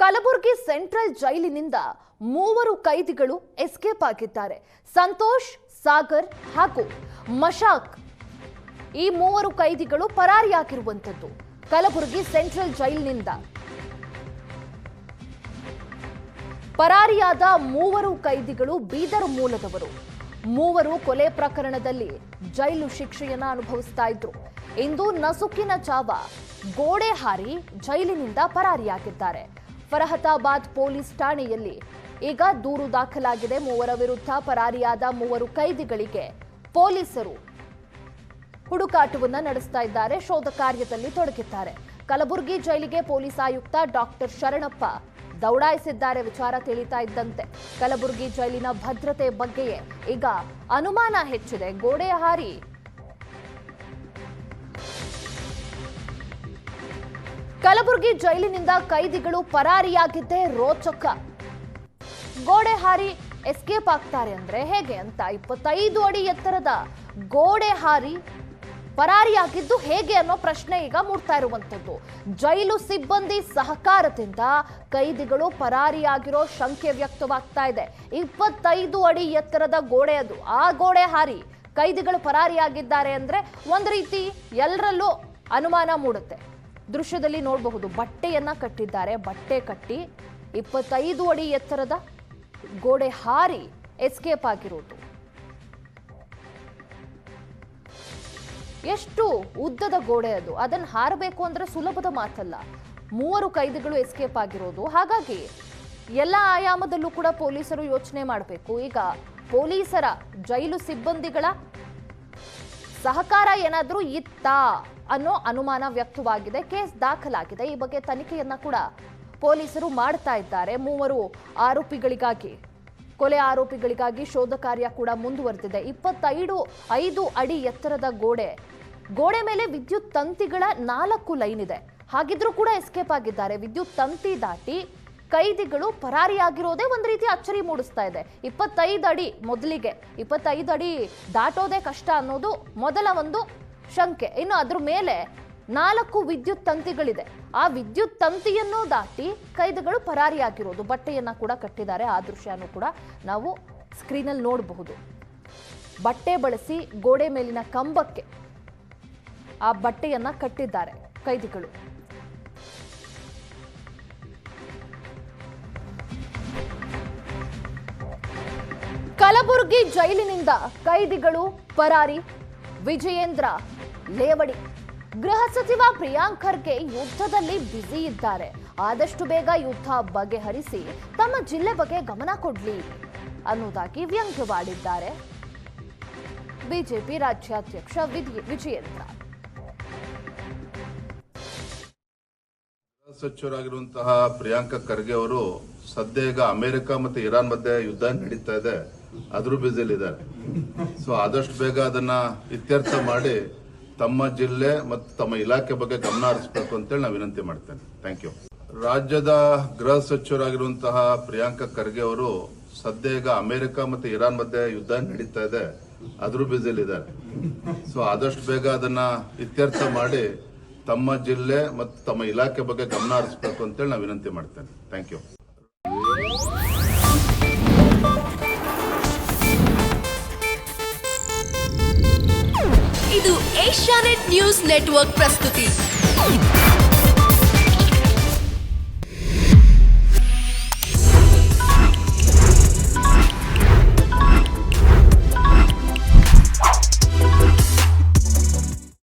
Kalaburagi central ಜೈಲಿನಿಂದ ಮೂವರು ಕೈದಿಗಳು escape ಆಗಿದ್ದಾರೆ. ಸಂತೋಷ್, ಸಾಗರ್ ಹಾಗೂ ಮಶಾಕ್ ಈ ಮೂವರು ಕೈದಿಗಳು ಪರಾರಿಯಾಗಿರುವಂತದ್ದು. ಕಲಬುರಗಿ ಸೆಂಟ್ರಲ್ ಜೈಲಿನಿಂದ ಪರಾರಿಯಾದ ಮೂವರು ಕೈದಿಗಳು ಬೀದರ್ ಮೂಲದವರು. ಮೂವರು ಕೊಲೆ ಪ್ರಕರಣದಲ್ಲಿ ಜೈಲು ಶಿಕ್ಷೆಯನ್ನ ಅನುಭವಿಸ್ತಾ ಇದ್ರು. ಇಂದು ನಸುಕಿನ ಜಾವ ಗೋಡೆ ಹಾರಿ ಜೈಲಿನಿಂದ ಪರಾರಿಯಾಗಿದ್ದಾರೆ. ಫರಹತಾಬಾದ್ ಪೊಲೀಸ್ ಠಾಣೆಯಲ್ಲಿ ಈಗ ದೂರು ದಾಖಲಾಗಿದೆ. ಮೂವರ ವಿರುದ್ಧ ಪರಾರಿಯಾದ ಮೂವರು ಕೈದಿಗಳಿಗೆ ಪೊಲೀಸರು ಹುಡುಕಾಟವನ್ನ ನಡೆಸ್ತಾ ಇದ್ದಾರೆ, ಶೋಧ ಕಾರ್ಯದಲ್ಲಿ ತೊಡಗಿದ್ದಾರೆ. ಕಲಬುರಗಿ ಜೈಲಿಗೆ ಪೊಲೀಸ್ ಆಯುಕ್ತ ಡಾಕ್ಟರ್ ಶರಣಪ್ಪ ದೌಡಾಯಿಸಿದ್ದಾರೆ. ವಿಚಾರ ತಿಳಿತಾ ಇದ್ದಂತೆ ಕಲಬುರಗಿ ಜೈಲಿನ ಭದ್ರತೆ ಬಗ್ಗೆಯೇ ಈಗ ಅನುಮಾನ ಹೆಚ್ಚಿದೆ. ಗೋಡೆ ಹಾರಿ ಕಲಬುರಗಿ ಜೈಲಿನಿಂದ ಕೈದಿಗಳು ಪರಾರಿಯಾಗಿದ್ದೇ ರೋಚಕ. ಗೋಡೆ ಹಾರಿ ಎಸ್ಕೇಪ್ ಆಗ್ತಾರೆ ಅಂದ್ರೆ ಹೇಗೆ ಅಂತ 25 ಅಡಿ ಎತ್ತರದ ಗೋಡೆ ಹಾರಿ ಪರಾರಿಯಾಗಿದ್ದು ಹೇಗೆ ಅನ್ನೋ ಪ್ರಶ್ನೆ ಈಗ ಮೂಡ್ತಾ ಇರುವಂತದ್ದು. ಜೈಲು ಸಿಬ್ಬಂದಿ ಸಹಕಾರದಿಂದ ಕೈದಿಗಳು ಪರಾರಿಯಾಗಿರೋ ಶಂಕೆ ವ್ಯಕ್ತವಾಗ್ತಾ ಇದೆ. 25 ಅಡಿ ಎತ್ತರದ ಗೋಡೆ ಅದು. ಆ ಗೋಡೆ ಹಾರಿ ಕೈದಿಗಳು ಪರಾರಿಯಾಗಿದ್ದಾರೆ ಅಂದ್ರೆ ಒಂದ್ ರೀತಿ ಎಲ್ಲರಲ್ಲೂ ಅನುಮಾನ ಮೂಡುತ್ತೆ. ದೃಶ್ಯದಲ್ಲಿ ನೋಡಬಹುದು, ಬಟ್ಟೆಯನ್ನ ಕಟ್ಟಿದ್ದಾರೆ. ಬಟ್ಟೆ ಕಟ್ಟಿ 25 ಅಡಿ ಎತ್ತರದ ಗೋಡೆ ಹಾರಿ ಎಸ್ಕೇಪ್ ಆಗಿರೋದು. ಎಷ್ಟು ಉದ್ದದ ಗೋಡೆ ಅದು, ಅದನ್ನು ಹಾರಬೇಕು ಅಂದ್ರೆ ಸುಲಭದ ಮಾತಲ್ಲ. ಮೂವರು ಕೈದಿಗಳು ಎಸ್ಕೇಪ್ ಆಗಿರೋದು. ಹಾಗಾಗಿ ಎಲ್ಲ ಆಯಾಮದಲ್ಲೂ ಕೂಡ ಪೊಲೀಸರು ಯೋಚನೆ ಮಾಡಬೇಕು. ಈಗ ಪೊಲೀಸರ ಜೈಲು ಸಿಬ್ಬಂದಿಗಳ ಸಹಕಾರ ಏನಾದ್ರೂ ಇತ್ತಾ ಅನ್ನೋ ಅನುಮಾನ ವ್ಯಕ್ತವಾಗಿದೆ. ಕೇಸ್ ದಾಖಲಾಗಿದೆ. ಈ ಬಗ್ಗೆ ತನಿಖೆಯನ್ನ ಕೂಡ ಪೊಲೀಸರು ಮಾಡ್ತಾ ಇದ್ದಾರೆ. ಮೂವರು ಆರೋಪಿಗಳಿಗಾಗಿ, ಕೊಲೆ ಆರೋಪಿಗಳಿಗಾಗಿ ಶೋಧ ಕಾರ್ಯ ಕೂಡ ಮುಂದುವರೆದಿದೆ. 25 ಅಡಿ ಎತ್ತರದ ಗೋಡೆ ಮೇಲೆ ವಿದ್ಯುತ್ ತಂತಿಗಳ 4 ಲೈನ್ ಇದೆ. ಹಾಗಿದ್ರೂ ಕೂಡ ಎಸ್ಕೇಪ್ ಆಗಿದ್ದಾರೆ. ವಿದ್ಯುತ್ ತಂತಿ ದಾಟಿ ಕೈದಿಗಳು ಪರಾರಿಯಾಗಿರೋದೇ ಒಂದು ರೀತಿ ಅಚ್ಚರಿ ಮೂಡಿಸ್ತಾ ಇದೆ. 25 ಅಡಿ ಮೊದಲಿಗೆ 25 ಅಡಿ ದಾಟೋದೇ ಕಷ್ಟ ಅನ್ನೋದು ಮೊದಲ ಒಂದು ಶಂಕೆ. ಇನ್ನು ಅದ್ರ ಮೇಲೆ 4 ವಿದ್ಯುತ್ ತಂತಿಗಳಿದೆ. ಆ ವಿದ್ಯುತ್ ತಂತಿಯನ್ನು ದಾಟಿ ಕೈದಿಗಳು ಪರಾರಿಯಾಗಿರೋದು. ಬಟ್ಟೆಯನ್ನ ಕೂಡ ಕಟ್ಟಿದ್ದಾರೆ. ಆ ದೃಶ್ಯನೂ ಕೂಡ ನಾವು ಸ್ಕ್ರೀನಲ್ಲಿ ನೋಡಬಹುದು. ಬಟ್ಟೆ ಬಳಸಿ ಗೋಡೆ ಮೇಲಿನ ಕಂಬಕ್ಕೆ ಆ ಬಟ್ಟೆಯನ್ನ ಕಟ್ಟಿದ್ದಾರೆ ಕೈದಿಗಳು. ಕಲಬುರಗಿ ಜೈಲಿನಿಂದ ಕೈದಿಗಳು ಪರಾರಿ. ವಿಜಯೇಂದ್ರ ಲೇವಡಿ. ಗೃಹ ಸಚಿವ ಪ್ರಿಯಾಂಕ್ ಖರ್ಗೆ ಯುದ್ಧದಲ್ಲಿ ಬ್ಯುಸಿ ಇದ್ದಾರೆ. ಆದಷ್ಟು ಬೇಗ ಯುದ್ಧ ಬಗೆಹರಿಸಿ ತಮ್ಮ ಜಿಲ್ಲೆ ಬಗ್ಗೆ ಗಮನ ಕೊಡ್ಲಿ ಅನ್ನೋದಾಗಿ ವ್ಯಂಗ್ಯವಾಡಿದ್ದಾರೆ ಬಿಜೆಪಿ ರಾಜ್ಯಾಧ್ಯಕ್ಷ ವಿಜಯೇಂದ್ರ. ಸಚಿವರಾಗಿರುವಂತಹ ಪ್ರಿಯಾಂಕ ಖರ್ಗೆ ಅವರು ಸದ್ಯ ಈಗ ಅಮೆರಿಕ ಮತ್ತು ಇರಾನ್ ಮಧ್ಯೆ ಯುದ್ಧ ನಡೀತಾ ಇದೆ, ಅದ್ರ ಬ್ಯುಸಿಲಿದ್ದಾರೆ. ಸೊ ಆದಷ್ಟು ಬೇಗ ಅದನ್ನ ಇತ್ಯರ್ಥ ಮಾಡಿ ತಮ್ಮ ಜಿಲ್ಲೆ ಮತ್ತು ತಮ್ಮ ಇಲಾಖೆ ಬಗ್ಗೆ ಗಮನ ಹರಿಸಬೇಕು ಅಂತೇಳಿ ನಾವು ವಿನಂತಿ ಮಾಡ್ತೇನೆ. Thank you. ರಾಜ್ಯದ ಗೃಹ ಸಚಿವರಾಗಿರುವಂತಹ ಪ್ರಿಯಾಂಕ ಖರ್ಗೆ ಅವರು ಸದ್ಯ ಈಗ ಅಮೆರಿಕ ಮತ್ತು ಇರಾನ್ ಮಧ್ಯೆ ಯುದ್ಧ ನಡೀತಾ ಇದೆ, ಅದ್ರ ಬ್ಯುಸಿಲಿದ್ದಾರೆ. ಸೊ ಆದಷ್ಟು ಬೇಗ ಅದನ್ನ ಇತ್ಯರ್ಥ ಮಾಡಿ ತಮ್ಮ ಜಿಲ್ಲೆ ಮತ್ತು ತಮ್ಮ ಇಲಾಖೆ ಬಗ್ಗೆ ಗಮನ ಹರಿಸಬೇಕು ಅಂತೇಳಿ ನಾವು ವಿನಂತಿ ಮಾಡ್ತೇನೆ. Thank you. ಇದು ಏಷ್ಯಾನೆಟ್ ನ್ಯೂಸ್ ನೆಟ್ವರ್ಕ್ ಪ್ರಸ್ತುತಿ.